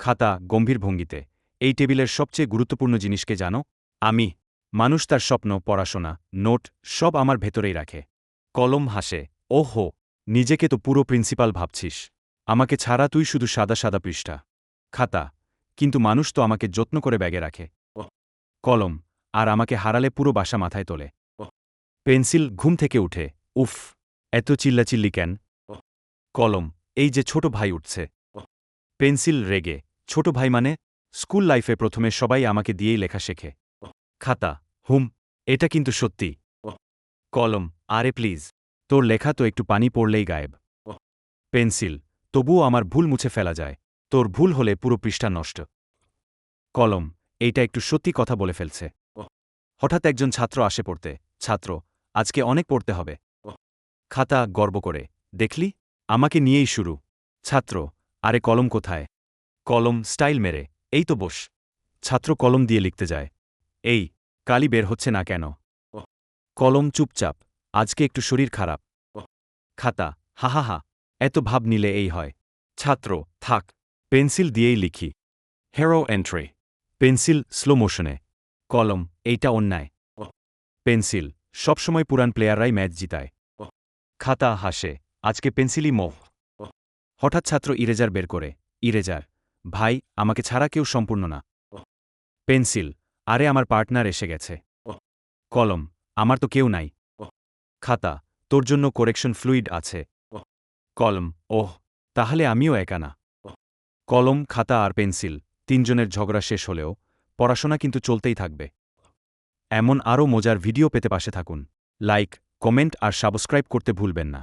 খাতা গম্ভীর ভঙ্গিতে। এই টেবিলের সবচেয়ে গুরুত্বপূর্ণ জিনিসকে জানো? আমি। মানুষ তার স্বপ্ন, পড়াশোনা, নোট সব আমার ভেতরেই রাখে। কলম হাসে। ওহো, নিজেকে তো পুরো প্রিন্সিপাল ভাবছিস। আমাকে ছাড়া তুই শুধু সাদা সাদা পৃষ্ঠা। খাতা, কিন্তু মানুষ তো আমাকে যত্ন করে ব্যাগে রাখে। কলম, আর আমাকে হারালে পুরো বাসা মাথায় তোলে। পেন্সিল ঘুম থেকে উঠে। উফ, এত চিল্লাচিল্লি কেন? কলম, এই যে ছোট ভাই উঠছে। পেন্সিল রেগে। ছোট ভাই মানে? স্কুল লাইফে প্রথমে সবাই আমাকে দিয়েই লেখা শেখে। খাতা, হুম, এটা কিন্তু সত্যি। কলম, আরে প্লিজ, তোর লেখা তো একটু পানি পড়লেই গায়েব। পেন্সিল, তবুও আমার ভুল মুছে ফেলা যায়। তোর ভুল হলে পুরো পৃষ্ঠা নষ্ট। কলম, এইটা একটু সত্যি কথা বলে ফেলছে। হঠাৎ একজন ছাত্র আসে পড়তে। ছাত্র, আজকে অনেক পড়তে হবে। খাতা গর্ব করে, দেখলি, আমাকে নিয়েই শুরু। ছাত্র, আরে কলম কোথায়? কলম স্টাইল মেরে, এই তো বস। ছাত্র কলম দিয়ে লিখতে যায়। এই, কালি বের হচ্ছে না কেন? কলম চুপচাপ, আজকে একটু শরীর খারাপ। খাতা, হাহাহা, এত ভাব নিলে এই হয়। ছাত্র, থাক, পেন্সিল দিয়েই লিখি। Hero entry. পেন্সিল স্লো মোশনে। কলম, এইটা অন্যায়। পেন্সিল, সবসময় পুরান প্লেয়াররাই ম্যাচ জিতায়। খাতা হাসে, আজকে পেন্সিলই মোহ। হঠাৎ ছাত্র ইরেজার বের করে। ইরেজার, ভাই, আমাকে ছাড়া কেউ সম্পূর্ণ না। পেন্সিল, আরে আমার পার্টনার এসে গেছে। কলম, আমার তো কেউ নাই। খাতা, তোর জন্য কোরেকশন ফ্লুইড আছে। কলম, ওহ, তাহলে আমিও একা না। কলম, খাতা আর পেন্সিল, তিনজনের ঝগড়া শেষ হলেও পড়াশোনা কিন্তু চলতেই থাকবে। এমন আরও মজার ভিডিও পেতে পাশে থাকুন। লাইক, কমেন্ট আর সাবস্ক্রাইব করতে ভুলবেন না।